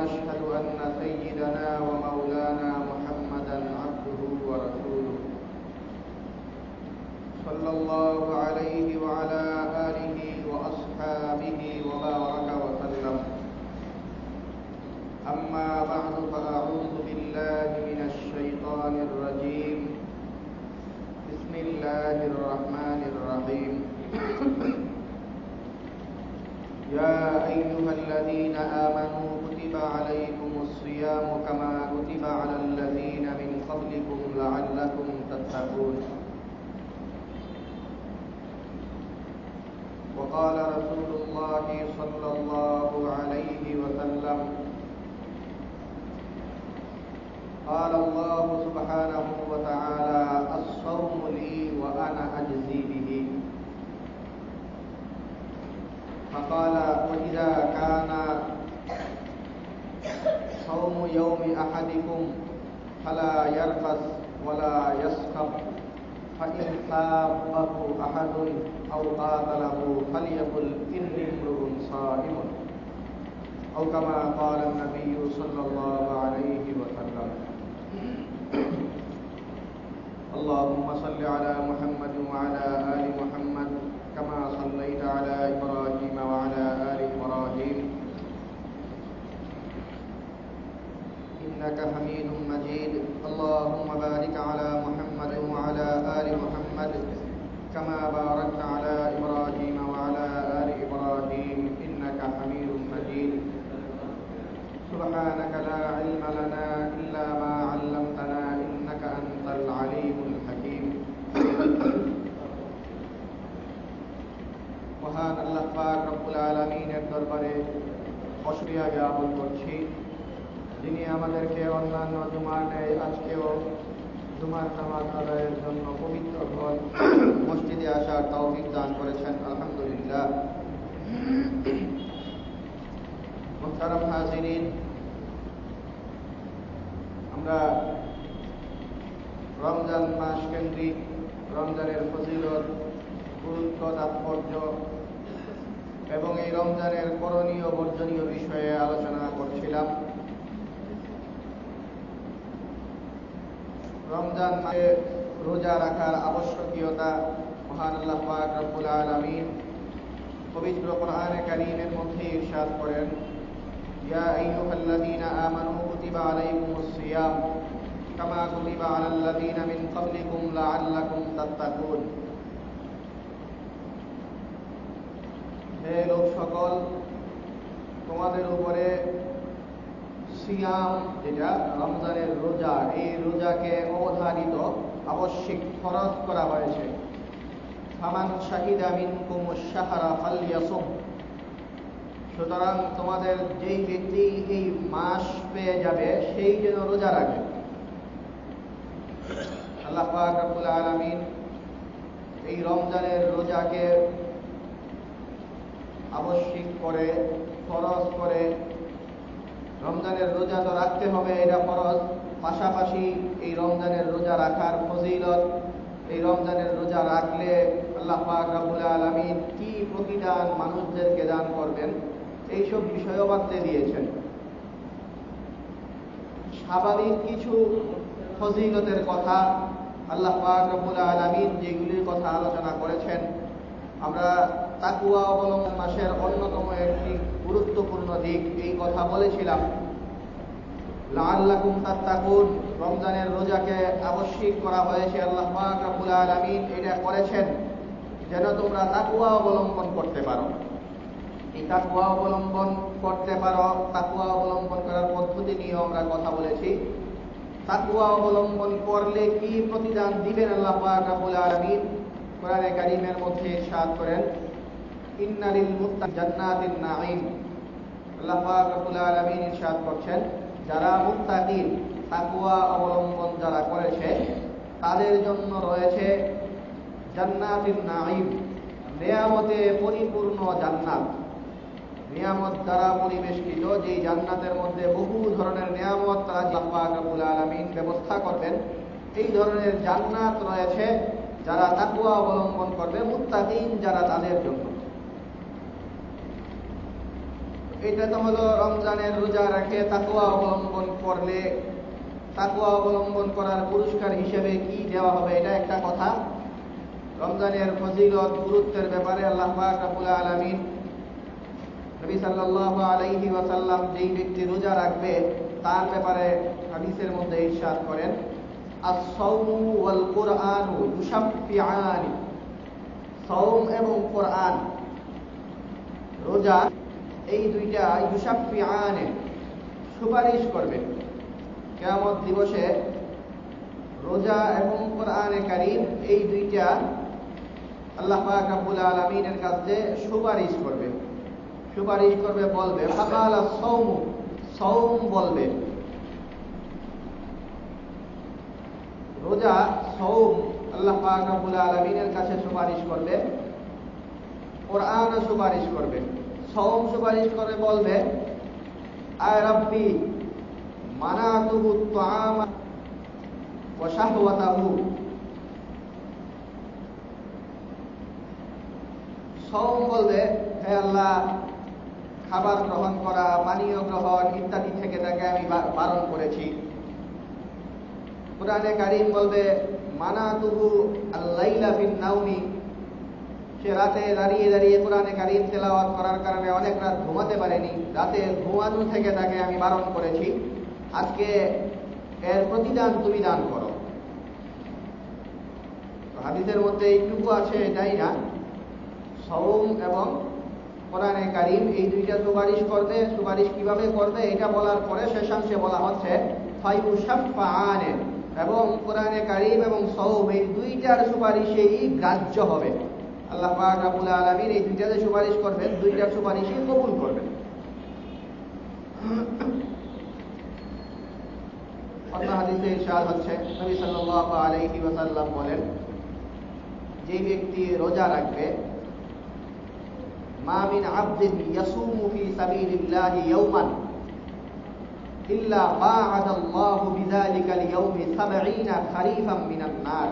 ونشهد أن سيدنا ومولانا محمدا عبده ورسوله صلى الله عليه وعلى آله وأصحابه وبارك وسلم. أما بعد فأعوذ بالله من الشيطان الرجيم. بسم الله الرحمن الرحيم. يا أيها الذين آمنوا كتب عليكم الصيام كما كتب على الذين من قبلكم لعلكم تتقون. وقال رسول الله صلى الله عليه وسلم: قال الله سبحانه وتعالى: الصوم لي وأنا أجزي به. فقال: وإذا كان صوم يوم أحدكم فلا يرفث ولا يسخب، فإن سابه أحد أو قاتله فليقل إني امرؤ صائم، أو كما قال النبي صلى الله عليه وسلم. اللهم صل على محمد وعلى آل محمد كما صليت على إبراهيم وعلى آل إبراهيم إنك حميد مجيد. اللهم بارك على محمد وعلى آل محمد كما باركت على إبراهيم وعلى آل إبراهيم إنك حميد مجيد. سبحانك لا علم لنا إلا ما علمتنا إنك أنت العليم الحكيم. মহান আল্লাহ পাক রব্বুল আলামিনের দরবারে শুকরিয়া জ্ঞাপন করছি, যিনি আমাদেরকে অন্যান্য জুমার ন্যায় আজকেও জুমার নামাজ আদায়ের জন্য পবিত্র ঘর মসজিদে আসার তৌফিক দান করেছেন। আলহামদুলিল্লাহ। মুহতারাম হাজিরিন, আমরা রমজান মাস কেন্দ্রিক রমজানের ফজিলত, গুরুত্ব, তাৎপর্য এবং এই রমজানের করণীয় বর্জনীয় বিষয়ে আলোচনা করছিলাম। রমজান মাসে রোজা রাখার আবশ্যকীয়তা মহান আল্লাহ পাক রব্বুল আলামিন পবিত্র কোরআনে কারীমের মধ্যে ইরশাদ করেন: ইয়া আইয়ুহাল্লাযীনা আমানু কুতিবা আলাইকুমুস সিয়াম কামা কুতিবা আলাল্লাযীনা মিন ক্বাবলিকুম লাআল্লাকুম তাত্তাকুন। হে লোক সকল, তোমাদের উপরে সিয়াম, যেটা রমজানের রোজা, এই রোজাকে অবধারিত আবশ্যিক ফরজ করা হয়েছে। ফামান শাহিদা মিনকুমুশ শাহরা ফালইয়াসুম। সুতরাং তোমাদের যেই ব্যক্তি এই মাস পেয়ে যাবে সেই যেন রোজা রাখে। আল্লাহ পাক রব্বুল আলামিন এই রমজানের রোজাকে আবশ্যিক করে, ফরজ করে। রমজানের রোজা তো রাখতে হবে, এটা ফরজ। পাশাপাশি এই রমজানের রোজা রাখার ফজিলত, এই রমজানের রোজা রাখলে আল্লাহ পাক রব্বুল আলামিন কি প্রতিদান মানুষদেরকে দান করবেন, এইসব বিষয়ও বাতলে দিয়েছেন। স্বাভাবিক কিছু ফজিলতের কথা আল্লাহ পাক রব্বুল আলামিন যেগুলির কথা আলোচনা করেছেন, আমরা তাকওয়া অবলম্বন মাসের অন্যতম একটি গুরুত্বপূর্ণ দিক এই কথা বলেছিলাম। লাআল্লাকুম তাত্তাকুন, রমজানের রোজাকে আবশ্যিক করা হয়েছে। আল্লাহ পাক রব্বুল আলামিন এটা করেছেন যেন তোমরা তাকওয়া অবলম্বন করতে পারো। এই তাকওয়া অবলম্বন করতে পারো, তাকওয়া অবলম্বন করার পদ্ধতি নিয়ে আমরা কথা বলেছি। তাকওয়া অবলম্বন করলে কি প্রতিদান দিবেন আল্লাহ পাক রব্বুল আলামিন কোরআনে কারীমের মধ্যে ইরশাদ করেন: ইন্না লিল মুত্তাকিন জান্নাতিন নাঈম। আল্লাহ পাক রব্বুল আলামিন ইরশাদ করছেন, যারা মুত্তাকিন, তাকওয়া অবলম্বন যারা করেছে, তাদের জন্য রয়েছে জান্নাতিন নাঈম, নিয়ামতে পরিপূর্ণ জান্নাত। নিয়ামত দ্বারা পরিবেষ্টিত যেই জান্নাতের মধ্যে বহু ধরনের নিয়ামত আল্লাহ পাক রব্বুল আলামিন ব্যবস্থা করবেন, এই ধরনের জান্নাত রয়েছে যারা তাকওয়া অবলম্বন করবে, মুত্তাকিন যারা, তাদের জন্য। এটা তো হলো রমজানের রোজা রেখে তাকওয়া অবলম্বন করলে তাকওয়া অবলম্বন করার পুরস্কার হিসেবে কি দেওয়া হবে, এটা একটা কথা। রমজানের ফজিলত গুরুত্বের ব্যাপারে আল্লাহ পাক রব্বুল আলামিন নবী সাল্লাল্লাহু আলাইহি ওয়াসাল্লাম যেই ব্যক্তি রোজা রাখবে তার ব্যাপারে হাদিসের মধ্যে ইরশাদ করেন, আস-সাওমু ওয়াল কুরআনু ইউশাফিআনি। সাওম এবং কোরআন, রোজা, এই দুইটা ইউশাফিআনে সুপারিশ করবে কিয়ামত দিবসে। রোজা এবং কোরআনে কারীম এই দুইটা আল্লাহ পাক রব্বুল আলামিনের কাছে সুপারিশ করবে বলবে ফাকালা সাওম, সাওম বলবে। রোজা, সাওম আল্লাহ পাক রব্বুল আলামিনের কাছে সুপারিশ করবে, কোরআন সুপারিশ করবে। সাওম সুপারিশ করে বলবে আয় রাব্বি মানাতুহু আত-তাআম ওয়া শাহওয়াতাহু। সাওম বলবে, হে আল্লাহ, খাবার গ্রহণ করা, পানীয় গ্রহণ ইত্যাদি থেকে তাকে আমি বারণ করেছি। কোরআনে কারীম বলবে মানাতুহু আল-লাইলা বিন-নাওমি। সে রাতে দাঁড়িয়ে দাঁড়িয়ে কোরআনে কারীম তেলাওয়াত করার কারণে অনেক রাত ঘুমাতে পারেনি, রাতে ঘুমানো থেকে তাকে আমি বারণ করেছি। আজকে এর প্রতিদান তুমি দান করো। হাদিসের মধ্যে এইটুকু আছে, এটাই না, সাওম এবং কোরআনে কারীম এই দুইটা সুপারিশ করবে। সুপারিশ কিভাবে করবে এটা বলার পরে শেষাংশে বলা হচ্ছে ফায়ুশাফাআনে, এবং কোরআনে কারীম এবং সাওম এই দুইটার সুপারিশেই গ্রাহ্য হবে। আল্লাহ পাক রব্বুল আলামিন এই দুইটাতে সুপারিশ করবেন, দুইটার সুপারিশই কবুল করবেন। অন্য হাদিসে ইরশাদ হচ্ছে, নবী সাল্লাল্লাহু আলাইহি ওয়াসাল্লাম বলেন, যে ব্যক্তি রোজা রাখবে, মা মিন আবদিন ইয়াসুমু ফি সাবিলিল্লাহি ইয়াওমান ইল্লা বা'আদাল্লাহু বিযালিকাল ইয়াওমি ৭০ খারিফাম মিনান নার।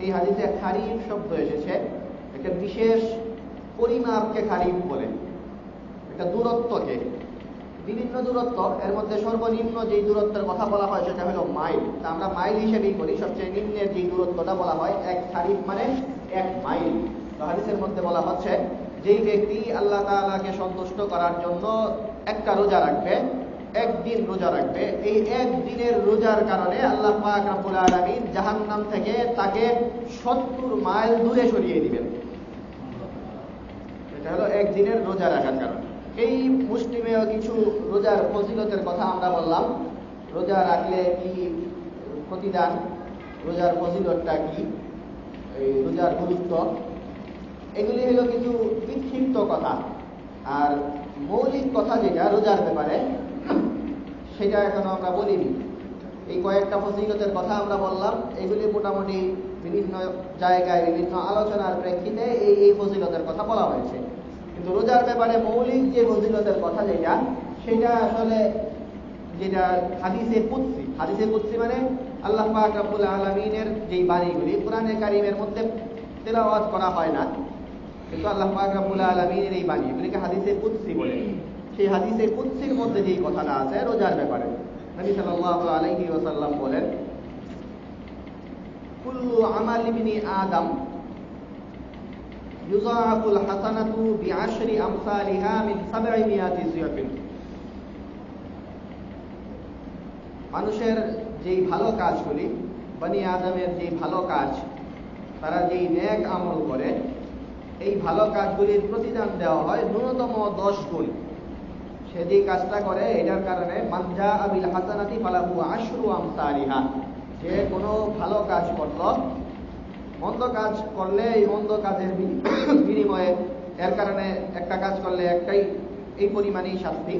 এই হাদিসে খারিফ শব্দ এসেছে, একটা বিশেষ পরিমাপকে খারিফ বলে, একটা দূরত্বকে, বিভিন্ন দূরত্ব, এর মধ্যে সর্বনিম্ন যেই দূরত্বের কথা বলা হয় সেটা হলো মাইল। তা আমরা মাইল হিসেবেই করি, সবচেয়ে নিম্নের যেই দূরত্বটা বলা হয় এক খারিফ মানে ১ মাইল। তো হাদিসের মধ্যে বলা হচ্ছে, যেই ব্যক্তি আল্লাহ তাআলাকে সন্তুষ্ট করার জন্য একটা রোজা রাখবে, একদিন রোজা রাখবে, এই একদিনের রোজার কারণে আল্লাহ পাক রব্বুল আলামিন জাহান্নাম থেকে তাকে ৭০ মাইল দূরে সরিয়ে দিবেন। এটা হলো একদিনের রোজা রাখার কারণে। এই মুসলিমেও কিছু রোজার ফজিলতের কথা আমরা বললাম। রোজা রাখলে কি প্রতিদান, রোজার ফজিলতটা কি, এই রোজার গুরুত্ব, এগুলি হলো কিছু বিক্ষিপ্ত কথা। আর মৌলিক কথা যেটা রোজার ব্যাপারে, সেটা এখনো আমরা বলিনি। এই কয়েকটা ফজিলতের কথা আমরা বললাম, এগুলি মোটামুটি বিভিন্ন জায়গায় বিভিন্ন আলোচনার প্রেক্ষিতে এই ফজিলতের কথা বলা হয়েছে। কিন্তু রোজার ব্যাপারে মৌলিক যে ফজিলতের কথা যেটা, সেটা আসলে যেটা হাদিসে কুদসি। হাদিসে কুদসি মানে আল্লাহ পাক রব্বুল আলামিনের যেই বাণীগুলি কোরআনে কারীমের মধ্যে তেলাওয়াত করা হয় না, কিন্তু আল্লাহ পাক রব্বুল আলামিনের এই বাণী, এগুলিকে হাদিসে কুদসি বলে। সেই হাদিসে কুদসির মধ্যে যেই কথাটা আছে রোজার ব্যাপারে, নবী সাল্লাল্লাহু আলাইহি ওয়াসাল্লাম বলেন, কুল্লু আমাল ইবনি আদম ইউযাআফুল হাসানাতু বিআশরি আমসালিহা মিন ৭০০ যিয়াফিন। মানুষের যেই ভালো কাজগুলি, বনি আদমের যেই ভালো কাজ, তারা যেই নেক আমল করে, এই ভালো কাজগুলির প্রতিদান দেওয়া হয় ন্যূনতম ১০ গুণ। সে যে কাজটা করে এটার কারণে মান জাআ বিল হাসানাতি ফালাহু আশরু আমসালিহা। যে কোনো ভালো কাজ করল, মন্দ কাজ করলে এই মন্দ কাজের বিনিময়ে, এর কারণে একটা কাজ করলে একটাই এই পরিমাণেই শাস্তি,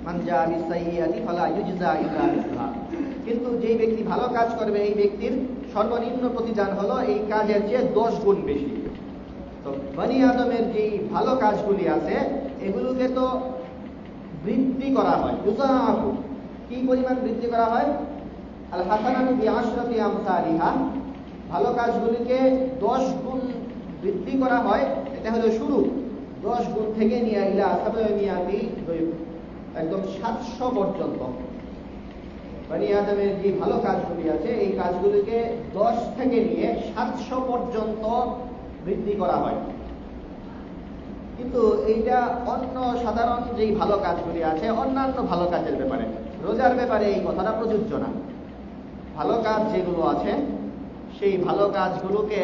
মান জাআ বিসাইয়্যাতি ফালা ইউজজা ইল্লা মিসলাহা। কিন্তু যেই ব্যক্তি ভালো কাজ করবে এই ব্যক্তির সর্বনিম্ন প্রতিদান হলো এই কাজের চেয়ে ১০ গুণ বেশি। তো বনি আদমের যেই ভালো কাজগুলি আছে এগুলোকে তো বৃদ্ধি করা হয়, ইউযাআফু, কি পরিমাণ বৃদ্ধি করা হয়, আল হাসানাতু বিআশরাতি আমসালিহা, ভালো কাজগুলিকে ১০ গুণ বৃদ্ধি করা হয়। এটা হলো শুরু, 10 গুণ থেকে নিয়ে ইলা সাবমিয়াতি একদম 700 পর্যন্ত বনি আদমের যে ভালো কাজগুলি আছে এই কাজগুলিকে 10 থেকে নিয়ে 700 পর্যন্ত বৃদ্ধি করা হয়। কিন্তু এইটা অন্য সাধারণ যেই ভালো কাজগুলি আছে অন্যান্য ভালো কাজের ব্যাপারে, রোজার ব্যাপারে এই কথাটা প্রযোজ্য না। ভালো কাজ যেগুলো আছে সেই ভালো কাজগুলোকে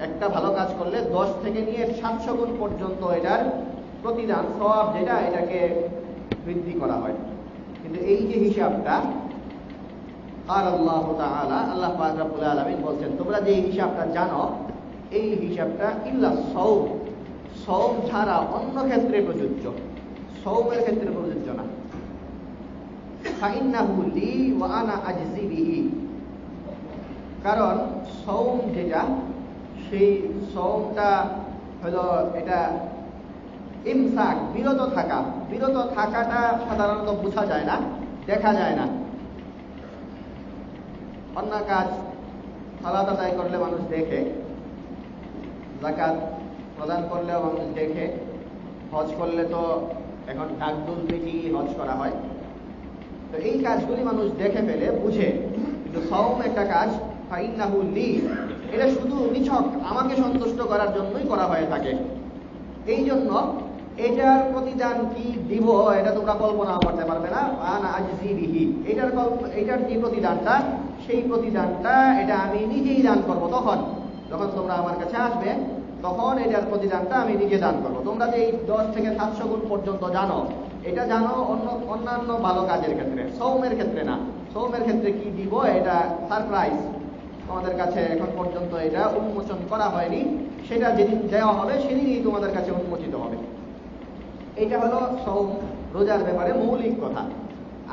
একটা ভালো কাজ করলে 10 থেকে নিয়ে 700 গুণ পর্যন্ত এটার প্রতিদান সওয়াব যেটা এটাকে বৃদ্ধি করা হয়। কিন্তু এই যে হিসাবটা আল্লাহ তাআলা আল্লাহ পাক রব্বুল আলামিন বলছেন তোমরা যে এই হিসাবটা জানো এই হিসাবটা ইল্লা সওম ছাড়া অন্য ক্ষেত্রে প্রযোজ্য, সওমের ক্ষেত্রে প্রযোজ্য না। ফাইন্নাহু লি ওয়া আনা আজজি বিহি, কারণ সওম যেটা সেই সওমটা হলো এটা ইমসাক, বিরত থাকাটা সাধারণত বোঝা যায় না, দেখা যায় না। অন্য কাজ সালাত আদায় করলে মানুষ দেখে, যাকাত প্রদান করলেও মানুষ দেখে, হজ করলে তো এখন ঢাকঢোল পিটিয়ে হজ করা হয়, তো এই কাজগুলি মানুষ দেখে ফেলে বুঝে। কিন্তু সওম একটা কাজ ফাইন্নাহু লি, এটা শুধু নিছক আমাকে সন্তুষ্ট করার জন্যই করা হয়ে থাকে। এই জন্য এটার প্রতিদান কি দিব এটা তোমরা কল্পনা করতে পারবে না। আনা আজজি বিহি, এটার যে প্রতিদানটা সেই প্রতিদানটা এটা আমি নিজেই দান করব। যখন তোমরা আমার কাছে আসবে তখন এটার প্রতিদানটা আমি নিজে দান করব। তোমরা যে এই 10 থেকে 700 গুণ পর্যন্ত জানো, এটা জানো অন্যান্য ভালো কাজের ক্ষেত্রে, সওমের ক্ষেত্রে না। সওমের ক্ষেত্রে কি দিব এটা সারপ্রাইজ, তোমাদের কাছে এখন পর্যন্ত এটা উন্মোচন করা হয়নি, সেটা যেদিন দেওয়া হবে সেদিনই তোমাদের কাছে উন্মোচিত হবে। এটা হলো সওম রোজার ব্যাপারে মৌলিক কথা।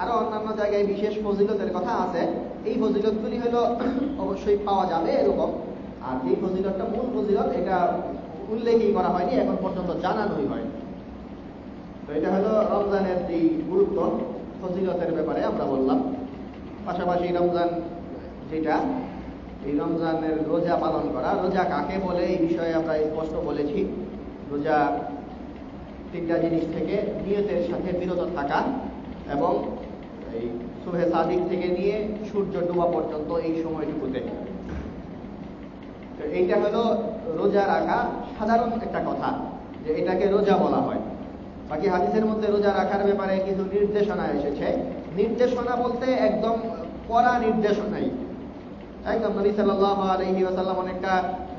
আরো অন্যান্য জায়গায় বিশেষ ফজিলতের কথা আছে, এই ফজিলতগুলি হলো অবশ্যই পাওয়া যাবে এরকম, আর যে ফজিলতটা মূল ফজিলত এটা উল্লেখই করা হয়নি, এখন পর্যন্ত জানানোই হয়নি। তো এটা হলো রমজানের যে গুরুত্ব ফজিলতের ব্যাপারে আমরা বললাম। পাশাপাশি রমজান যেটা, এই রমজানের রোজা পালন করা, রোজা কাকে বলে এই বিষয়ে আমরা স্পষ্ট বলেছি। রোজা 3টা জিনিস থেকে নিয়তের সাথে বিরত থাকা এবং এই সুবহে সাদিক থেকে নিয়ে সূর্য ডোবা পর্যন্ত এই সময়টুকুতে, তো এইটা হলো রোজা রাখা সাধারণ একটা কথা যে এটাকে রোজা বলা হয়। বাকি হাদিসের মধ্যে রোজা রাখার ব্যাপারে কিছু নির্দেশনা এসেছে। নির্দেশনা বলতে একদম কড়া নির্দেশনাই, একদম নবী সাল্লাল্লাহু আলাইহি ওয়াসাল্লাম অনেকটা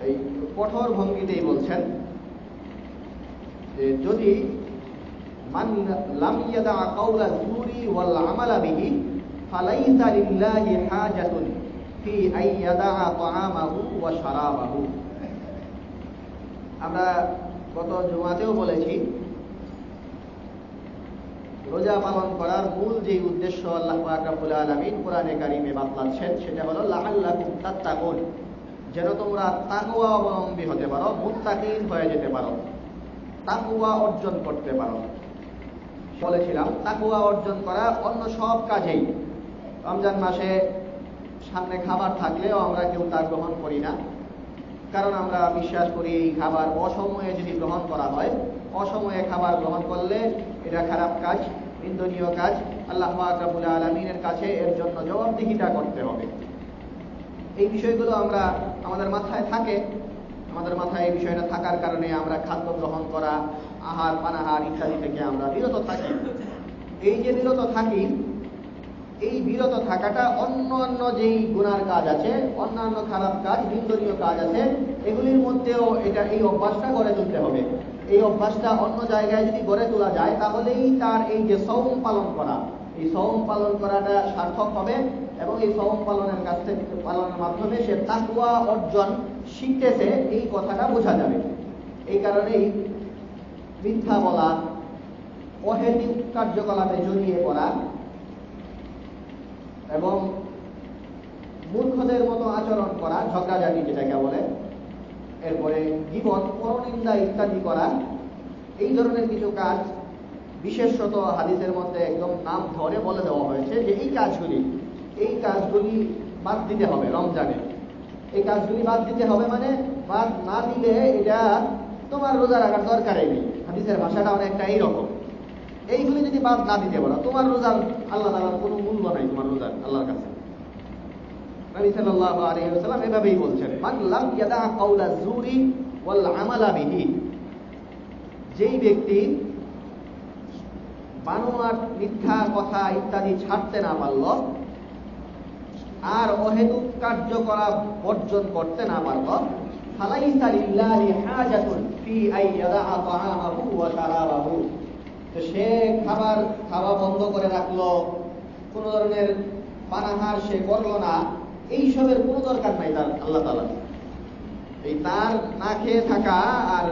এই কঠোর ভঙ্গিতেই বলছেন যে যদি মান লাম ইয়াদা কাওলা যুরি ওয়াল আমালা বিহি ফালাইসা লিল্লাহি হাজাতুন ফি আইয়াদা তাআমাহু ওয়া শারাবাহু। আমরা গত জুমাতেও বলেছি রোজা পালন করার মূল যে উদ্দেশ্য আল্লাহ পাক রব্বুল আলামিন কোরআনে কারিমে বাতলাচ্ছেন সেটা হলো লাআল্লাকুম তাত্তাকুন, যেন তোমরা তাকওয়া অবলম্বী হতে পারো, মুত্তাকিন হয়ে যেতে পারো, তাকওয়া অর্জন করতে পারো। বলেছিলাম তাকওয়া অর্জন করা অন্য সব কাজেই, রমজান মাসে সামনে খাবার থাকলেও আমরা কেউ তা গ্রহণ করি না, কারণ আমরা বিশ্বাস করি এই খাবার অসময়ে যদি গ্রহণ করা হয়, অসময়ে খাবার গ্রহণ করলে এটা খারাপ কাজ, নিন্দনীয় কাজ, আল্লাহ পাক রব্বুল আলামিনের কাছে এর জন্য জবাবদিহিতা করতে হবে। এই বিষয়গুলো আমরা আমাদের মাথায় থাকে, আমাদের মাথায় এই বিষয়টা থাকার কারণে আমরা খাদ্য গ্রহণ করা, আহার পানাহার ইত্যাদি থেকে আমরা বিরত থাকি। এই যে বিরত থাকি, এই বিরত থাকাটা অন্য যেই গুনার কাজ আছে, অন্যান্য খারাপ কাজ, নিন্দনীয় কাজ আছে, এগুলির মধ্যেও এটা এই অভ্যাসটা গড়ে তুলতে হবে। এই অভ্যাসটা অন্য জায়গায় যদি গড়ে তোলা যায় তাহলেই তার এই যে সওম পালন করা, এই সওম পালন করাটা সার্থক হবে এবং এই সওম পালনের মাধ্যমে সে তাকওয়া অর্জন শিখতেছে এই কথাটা বোঝা যাবে। এই কারণেই মিথ্যা বলা, অহেতুক কার্যকলাপে জড়িয়ে পড়া এবং মূর্খদের মতো আচরণ করা, ঝগড়াঝাটি যেটাকে বলে, এরপরে গীবত, পরনিন্দা ইত্যাদি করা, এই ধরনের কিছু কাজ বিশেষত হাদিসের মধ্যে একদম নাম ধরে বলে দেওয়া হয়েছে যে এই কাজগুলি বাদ দিতে হবে রমজানে। এই কাজগুলি বাদ দিতে হবে মানে বাদ না দিলে এটা তোমার রোজা রাখার দরকারই নেই। হাদিসের ভাষাটা অনেকটা এইরকম। এইগুলি যদি বাদ না দিতে পারো, তোমার রোজার আল্লাহ তাআলার কোনো মূল্য নাই, তোমার রোজার আল্লাহর কাছে। নবী সাল্লাল্লাহু আলাইহি ওয়াসাল্লাম এভাবেই বলছেন, মান লাম ইয়াদা কাওলা যুরি ওয়াল আমালা বিহি, যেই ব্যক্তি বানোয়াট মিথ্যা কথা ইত্যাদি ছাড়তে না পারল আর অহেতুক কার্য করা বর্জন করতে না পারল, ফালাইসা লিল্লাহি হাজাতুন ফি আইয়াদা তাআমাহু ওয়া শারাবাহু, তো সে খাওয়া বন্ধ করে রাখলো, কোন ধরনের পানাহার সে করলো না, এইসবের কোনো দরকার নাই তার আল্লাহ তাআলা। এই তার না খেয়ে থাকা আর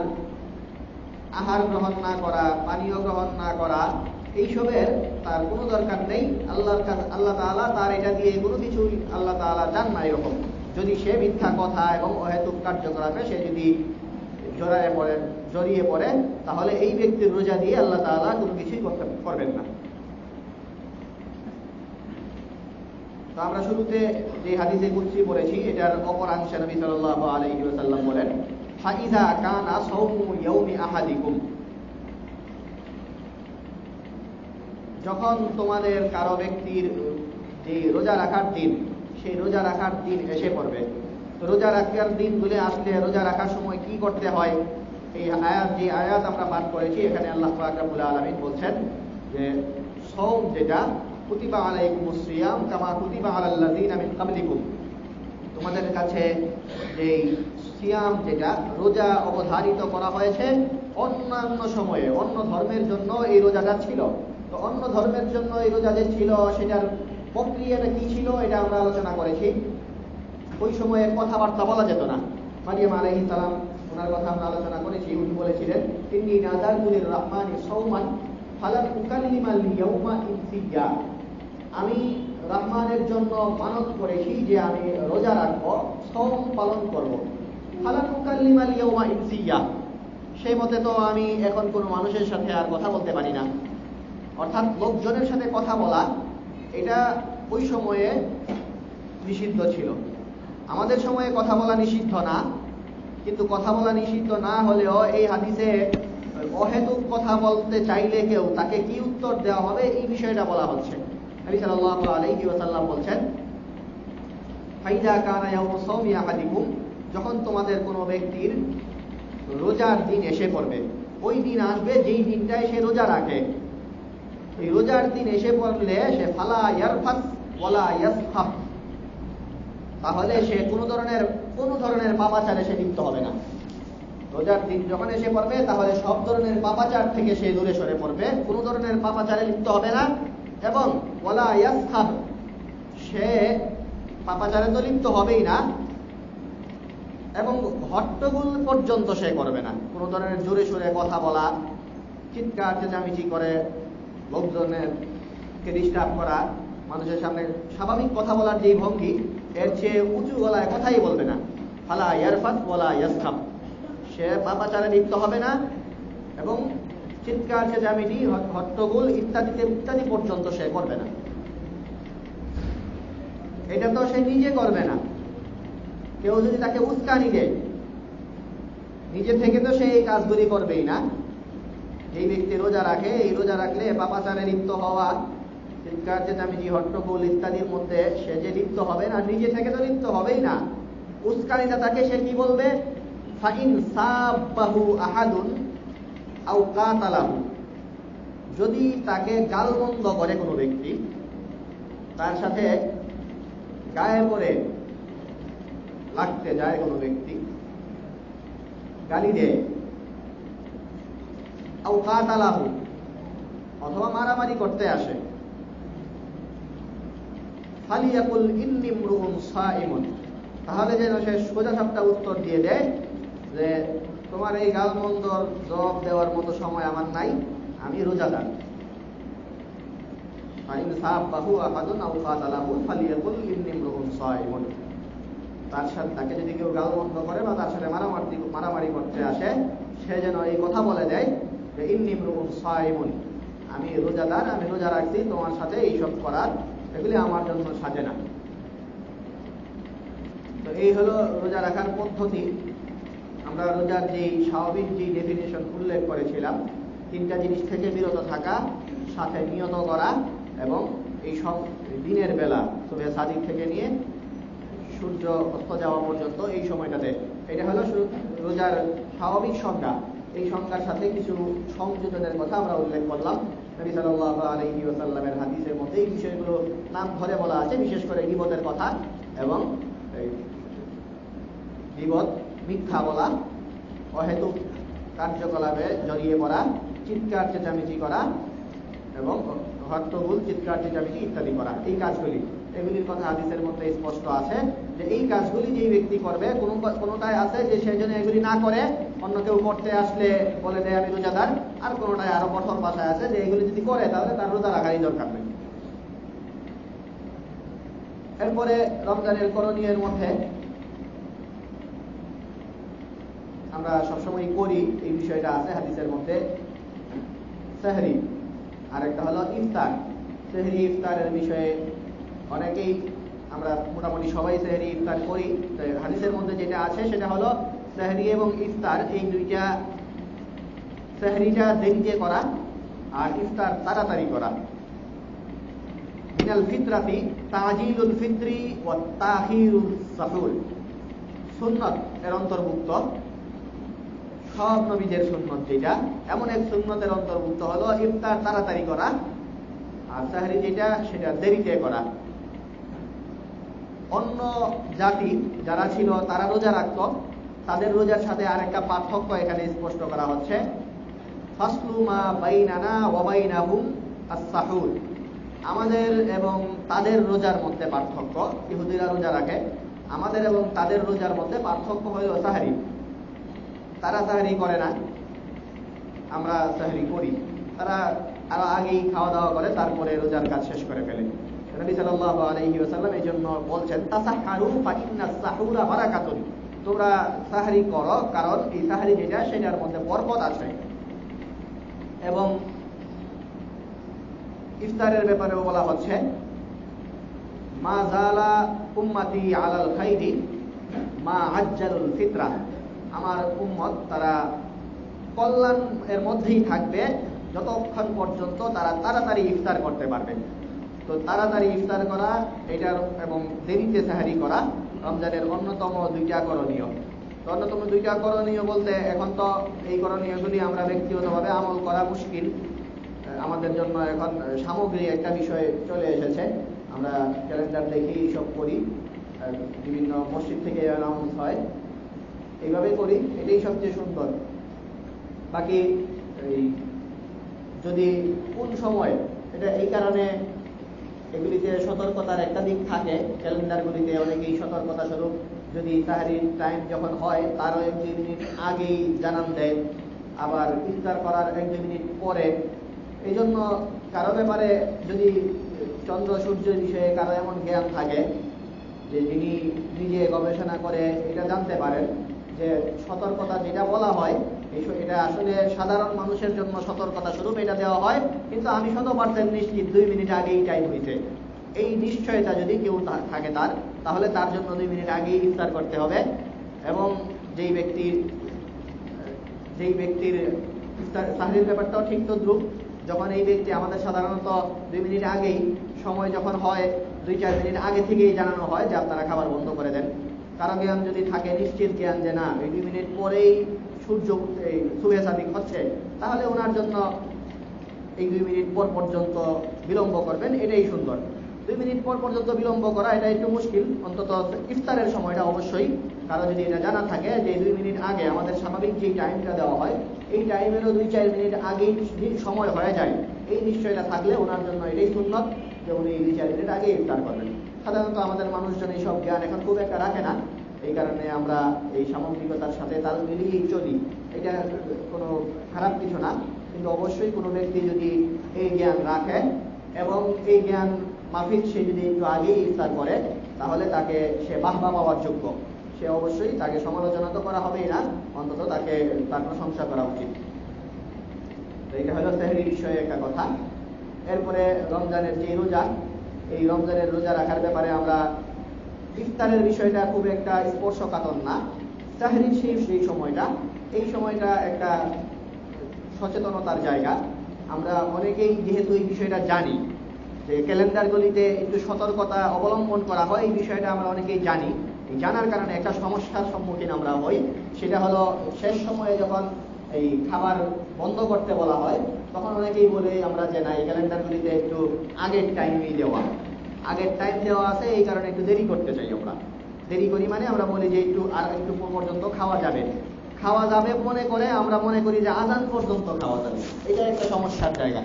আহার গ্রহণ না করা, পানীয় গ্রহণ না করা, এইসবের তার কোনো দরকার নেই। আল্লাহ তাআলা তার এটা দিয়ে কোনো কিছু আল্লাহ তাআলা চান না এরকম। যদি সে মিথ্যা কথা এবং অহেতুক কার্যকলাপে সে যদি জড়িয়ে পড়ে, তাহলে এই ব্যক্তির রোজা দিয়ে আল্লাহ তাআলা কোনো কিছুই করবেন না। তো আমরা শুরুতে যে হাদিসে কুদসি পড়েছি, এটার অপরাংশে নবী সাল্লাল্লাহু আলাইহি ওয়াসাল্লাম বলেন, ফাইযা কানা সাওমু ইয়াউমি আহাদিকুম, যখন তোমাদের কারো ব্যক্তির যে রোজা রাখার দিন, সেই রোজা রাখার দিন এসে পড়বে। তো রোজা রাখার দিন বলে আসলে রোজা রাখার সময় কি করতে হয়, এই আয়াত আমরা পাঠ করেছি, এখানে আল্লাহ পাক রব্বুল আলামিন বলছেন যে সাওম যেটা, কুতিবা আলাইকুমুস সিয়াম কামা কুতিবা আলাল লাযিনা মিন ক্বাবলিকুম, তোমাদের কাছে এই সিয়াম যেটা রোজা অবধারিত করা হয়েছে অন্যান্য সময়ে, অন্য ধর্মের জন্য এই রোজাটা ছিল। তো অন্য ধর্মের জন্য এই রোজা যে ছিল সেটার প্রক্রিয়াটা কি ছিল এটা আমরা আলোচনা করেছি। ওই সময়ে কথাবার্তা বলা যেত না। মারিয়াম আলাইহিস সালাম, ওনার কথা আমরা আলোচনা করেছি। উনি বলেছিলেন, ইন্নী নাযারতু লির-রাহমানি সাওমান ফালান উকাল্লিমাল ইয়াওমা ইনসিয়া, আমি রহমানের জন্য মানত করেছি যে আমি রোজা রাখবো, সাওম পালন করব। ফালান উকাল্লিমাল ইয়াওমা ইনসিয়া, সেই মতে তো আমি এখন কোনো মানুষের সাথে আর কথা বলতে পারি না। অর্থাৎ লোকজনের সাথে কথা বলা এটা ওই সময়ে নিষিদ্ধ ছিল। আমাদের সময়ে কথা বলা নিষিদ্ধ না, কিন্তু কথা বলা নিষিদ্ধ না হলেও এই হাদিসে অহেতুক কথা বলতে চাইলে কেউ তাকে কি উত্তর দেওয়া হবে এই বিষয়টা বলা হচ্ছে। নবী সাল্লাল্লাহু আলাইহি ওয়াসাল্লাম বলছেন, ফাইযা কানা ইয়াউমুস সাওমি আহাদিকুম, যখন তোমাদের কোনো ব্যক্তির রোজার দিন এসে পড়বে, ওই দিন আসবে যেই দিনটায় সে রোজা রাখে। এই রোজার দিন এসে পড়লে সে ফালা ইয়ারফাস ওয়ালা ইয়াসখাব, তাহলে সে কোনো ধরনের পাপাচারে সে লিপ্ত হবে না। রোজার দিন যখন এসে পড়বে তাহলে সব ধরনের পাপাচার থেকে সে দূরে সরে পড়বে, কোনো ধরনের পাপাচারে লিপ্ত হবে না। এবং ওয়ালা ইয়াসখাব, সে পাপাচারে তো লিপ্ত হবেই না, এবং হট্টগোল পর্যন্ত সে করবে না। কোনো ধরনের জোরে সোরে কথা বলা, চিৎকার চেঁচামেচি করে লোকজনকে ডিস্টার্ব করা, মানুষের সামনে স্বাভাবিক কথা বলার যেই ভঙ্গি, এর চেয়ে উঁচু গলায় কথাই বলবে না। ফালা ইয়ারফাত ওয়ালা ইয়াসখাব, সে পাপাচারে লিপ্ত হবে না, এবং চিৎকার চেঁচামেচি, হট্টগোল ইত্যাদি পর্যন্ত সে করবে না। এটা তো সে নিজে করবে না, কেউ যদি তাকে উস্কানি দেয়, নিজে থেকে তো সে এই কাজগুলি করবেই না। যেই ব্যক্তি রোজা রাখে, এই রোজা রাখলে পাপাচারে লিপ্ত হওয়া, চিৎকার চেঁচামেচি, হট্টগোল ইত্যাদির মধ্যে সে যে লিপ্ত হবে না, নিজে থেকে তো লিপ্ত হবেই না। উস্কানিটা তাকে সে কি বলবে, ফাইন সাব্বাহু আহাদুন আও কাতালাহু, যদি তাকে গালমন্দ করে কোনো ব্যক্তি, তার সাথে গায়ে পড়ে লাগতে যায় কোনো ব্যক্তি, গালি দেয়, আও কাতালাহু, অথবা মারামারি করতে আসে, ফালিয়াকুল ইন্নী ইমরুউন সাইমুন, তাহলে যেন সে সোজা সাপটা উত্তর দিয়ে দেয় যে তোমার এই গালমন্দর জবাব দেওয়ার মতো সময় আমার নাই, আমি রোজাদার। ফাইন সাব্বাহু আহাদুন আও কাতালাহু ফালিয়াকুল ইন্নী ইমরুউন সাইমুন, তার সাথে তাকে যদি কেউ গালমন্দ করে বা তার সাথে মারামারি করতে আসে, সে যেন এই কথা বলে দেয় যে ইন্নী ইমরুউন সাইমুন, আমি রোজাদার, আমি রোজা রাখছি, তোমার সাথে এইসব করার এগুলি আমার জন্য সাজে না। তো এই হলো রোজা রাখার পদ্ধতি। আমরা আমরা রোজার যে স্বাভাবিক যে ডেফিনেশন উল্লেখ করেছিলাম, 3টা জিনিস থেকে বিরত থাকা, সাথে নিয়ত করা, এবং এই সব দিনের বেলা সুবহে সাদিক থেকে নিয়ে সূর্য অস্ত যাওয়া পর্যন্ত এই সময়টাতে, এটা হলো রোজার স্বাভাবিক সংজ্ঞা। এই সংজ্ঞার সাথে কিছু সংযোজনের কথা আমরা উল্লেখ করলাম। নবী সাল্লাল্লাহু আলাইহি ওয়াসাল্লামের হাদিসের মধ্যে এই বিষয়গুলো নাম ধরে বলা আছে, বিশেষ করে গীবতের কথা এবং গীবত, মিথ্যা বলা, অহেতুক কার্যকলাপে জড়িয়ে পড়া, চিৎকার চেঁচামেচি করা এবং হট্টগোল, চিৎকার চেঁচামেচি ইত্যাদি করা, এই কাজগুলি, এগুলির কথা হাদিসের মধ্যে স্পষ্ট আছে যে এই কাজগুলি যেই ব্যক্তি করবে, কোনোটাই আছে যে সেই জন্য এগুলি না করে অন্য কেউ করতে আসলে বলে দেয় আমি রোজাদার, আর কোনোটাই আরো কঠোর ভাষায় আছে যে এগুলি যদি করে তাহলে তার রোজা রাখারই দরকার নেই। এরপরে রমজানের করণীয়ের মধ্যে আমরা সবসময় করি এই বিষয়টা আছে হাদিসের মধ্যে, সেহরি, আরেকটা হলো ইফতার। সেহরি ইফতারের বিষয়ে অনেকেই, আমরা মোটামুটি সবাই সেহরি ইফতার করি। হাদিসের মধ্যে যেটা আছে সেটা হলো সেহরি এবং ইফতার এই দুইটা, সেহরিটা দেরিতে করা আর ইফতার তাড়াতাড়ি করা। মিনাল ফিতরাতি তাজিলুল ফিতরি ওয়া তাখিরুস সাহুর, সুন্নাত এর অন্তর্ভুক্ত, সব নবীদের সুন্নত যেটা, এমন এক সুন্নতের অন্তর্ভুক্ত হলো ইফতার তাড়াতাড়ি করা, আর সেহরি যেটা সেটা দেরিতে করা। অন্য জাতি যারা ছিল তারা রোজা রাখত, তাদের রোজার সাথে আরেকটা পার্থক্য এখানে স্পষ্ট করা হচ্ছে, ফাসলু মা বাইনানা ওয়া বাইনাহুম আস-সাহুর, আমাদের এবং তাদের রোজার মধ্যে পার্থক্য। ইহুদিরা রোজা রাখে, আমাদের এবং তাদের রোজার মধ্যে পার্থক্য হলো সাহরি। তারা সাহরি করে না, আমরা সাহরি করি। তারা আরো আগেই খাওয়া দাওয়া করে তারপরে রোজার কাজ শেষ করে ফেলে। নবী সাল্লাল্লাহু আলাইহি ওয়াসাল্লাম এই জন্য বলছেন তাসাহহারু ফা ইন্নাস সাহুরা বারাকাতুন, তোমরা সাহরি করো কারণ এই সাহরি যেটা সেটার মধ্যে বরকত আছে। এবং ইফতারের ব্যাপারেও বলা হচ্ছে মা জালা উম্মতি আলাল খাইরি মা আজ্জালুল ফিতরা, আমার উম্মত তারা কল্যাণ এর মধ্যেই থাকবে যতক্ষণ পর্যন্ত তারা তাড়াতাড়ি ইফতার করতে পারবে। তো তাড়াতাড়ি ইফতার করা এটার এবং দেরিতে সাহারি করা রমজানের অন্যতম 2টা করণীয়। তো অন্যতম 2টা করণীয় বলতে এখন তো এই করণীয়গুলি আমরা ব্যক্তিগতভাবে আমল করা মুশকিল, আমাদের জন্য এখন সামগ্রিক একটা বিষয় চলে এসেছে। আমরা ক্যালেন্ডার দেখি সব করি, বিভিন্ন মসজিদ থেকে অ্যানাউন্স হয়, এইভাবে করি, এটাই সবচেয়ে সুন্দর। বাকি এই যদি কোন সময়, এটা এই কারণে এগুলিতে সতর্কতার একটা দিক থাকে, ক্যালেন্ডারগুলিতে অনেকেই সতর্কতা স্বরূপ যদি সাহারির টাইম যখন হয় তারও 1-2 মিনিট আগেই জানান দেয়, আবার ইফতার করার 1-2 মিনিট পরে। এই জন্য কারো ব্যাপারে যদি চন্দ্র সূর্যের বিষয়ে কারো এমন জ্ঞান থাকে যে যিনি নিজে গবেষণা করে এটা জানতে পারেন যে সতর্কতা যেটা বলা হয় এটা আসলে সাধারণ মানুষের জন্য সতর্কতা স্বরূপ এটা দেওয়া হয়, কিন্তু আমি 100% নিশ্চিত 2 মিনিট আগেই টাইম হয়েছে, এই নিশ্চয়তা যদি কেউ থাকে তাহলে তার জন্য 2 মিনিট আগেই ইফতার করতে হবে। এবং যেই ব্যক্তির ইফতার সাহরির ব্যাপারটাও ঠিক তদ্রুপ, যখন এই ব্যক্তি, আমাদের সাধারণত 2 মিনিট আগেই সময় যখন হয় 2-4 মিনিট আগে থেকেই জানানো হয় যে আপনারা খাবার বন্ধ করে দেন। কারো জ্ঞান যদি থাকে, নিশ্চিত জ্ঞান যে না এই 2 মিনিট পরেই সূর্য সুবহে সাদিক হচ্ছে, তাহলে ওনার জন্য এই 2 মিনিট পর পর্যন্ত বিলম্ব করবেন, এটাই সুন্দর। 2 মিনিট পর পর্যন্ত বিলম্ব করা এটা একটু মুশকিল, অন্তত ইফতারের সময়টা অবশ্যই কারো যদি এটা জানা থাকে যে 2 মিনিট আগে আমাদের স্বাভাবিক যে টাইমটা দেওয়া হয় এই টাইমেরও 2-4 মিনিট আগেই সময় হয়ে যায়, এই নিশ্চয়তা থাকলে ওনার জন্য এটাই সুন্নত যে উনি 2-4 মিনিট আগে ইফতার করবেন। সাধারণত আমাদের মানুষজন এইসব জ্ঞান এখন খুব একটা রাখে না, এই কারণে আমরা এই সামগ্রিকতার সাথে তাল মিলিয়েই চলি। এটা কোনো খারাপ কিছু না, কিন্তু অবশ্যই কোনো ব্যক্তি যদি এই জ্ঞান রাখে এবং এই জ্ঞান মাফিক সে যদি একটু আগেই ইফতার করে তাহলে তাকে সে বাহবা পাওয়ার যোগ্য, সে অবশ্যই, তাকে সমালোচনা তো করা হবেই না, অন্তত তাকে তার প্রশংসা করা উচিত। এইটা হলো সেহরি বিষয়ে একটা কথা। এরপরে রমজানের যে রোজা, এই রমজানের রোজা রাখার ব্যাপারে আমরা ইফতারের বিষয়টা খুব একটা স্পর্শকাতর না, সাহরির সেই সময়টা, এই সময়টা একটা সচেতনতার জায়গা। আমরা অনেকেই যেহেতু এই বিষয়টা জানি যে ক্যালেন্ডারগুলিতে একটু সতর্কতা অবলম্বন করা হয়, এই বিষয়টা আমরা অনেকেই জানি। এই জানার কারণে একটা সমস্যার সম্মুখীন আমরা হই, সেটা হলো শেষ সময়ে যখন এই খাবার বন্ধ করতে বলা হয় তখন অনেকেই বলে আমরা যে না, এই ক্যালেন্ডারগুলিতে একটু আগের টাইমই দেওয়া, আগের টাইম দেওয়া আছে, এই কারণে একটু দেরি করতে চাই। আমরা দেরি করি মানে আমরা বলি যে একটু আর একটু পর্যন্ত খাওয়া যাবে মনে করে আমরা মনে করি যে আজান পর্যন্ত খাওয়া যাবে। এটা একটা সমস্যার জায়গা।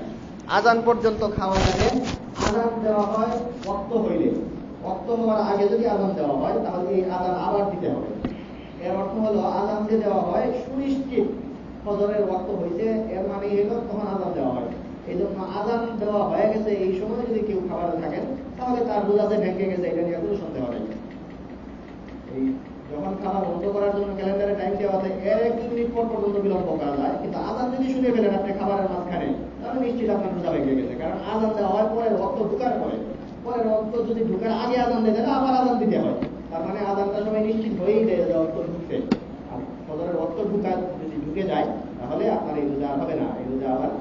আজান পর্যন্ত খাওয়া যাবে, আজান দেওয়া হয় ওয়াক্ত হইলে, ওয়াক্ত হওয়ার আগে যদি আজান দেওয়া হয় তাহলে এই আজান আবার দিতে হবে। এর অর্থ হলো আজান যে দেওয়া হয় সুনিশ্চিত ফজরের ওয়াক্ত হয়েছে, এর মানে হলো তখন আজান দেওয়া হয়। এই জন্য আজান দেওয়া হয়ে গেছে এই সময় যদি কেউ খাবারে থাকেন তাহলে তার রোজাতে ভেঙে গেছে, এটা নিয়ে কোনো সন্দেহ নেই। এই যখন খাবার বন্ধ করার জন্য ক্যালেন্ডারে টাইম দেওয়া আছে এর 1-2 মিনিট পর পর্যন্ত বিলম্ব করা যায়, কিন্তু আজান যদি শুনে ফেলেন আপনি খাবারের মাঝখানে তাহলে নিশ্চিত আপনার রোজা ভেঙে গেছে। কারণ আজান দেওয়া হয় পরের ওয়াক্ত ঢুকার পরে, পরের ওয়াক্ত যদি ঢুকার আগে আজান দিতে না আবার আজান দিতে হয়, তার মানে আজানটা সবাই নিশ্চিত হয়েই যায় যে ওয়াক্ত ঢুকছে। আর ফজরের ওয়াক্ত যদি ঢুকে যায় তাহলে আপনার এই রোজা হবে না। এই রোজা আবার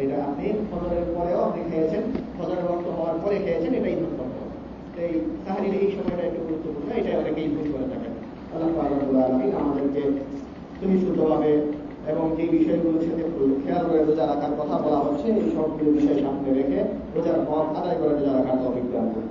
এটা আপনি ফজরের পরেও আপনি খেয়েছেন, ফজরের ওয়াক্ত হওয়ার পরে খেয়েছেন, এটাই ধর্তব্য। এই সাহারির এই সময়টা একটু গুরুত্বপূর্ণ, এটা অনেকেই ভুল করে থাকেন। আল্লাহ রাব্বুল আলামিন আমাদেরকে তুমি শুদ্ধভাবে এবং যে বিষয়গুলোর সাথে খেয়াল করে রোজা রাখার কথা বলা হচ্ছে এই সবগুলো বিষয় সামনে রেখে রোজার হক আদায় করে রোজা রাখার তৌফিক দান করুন।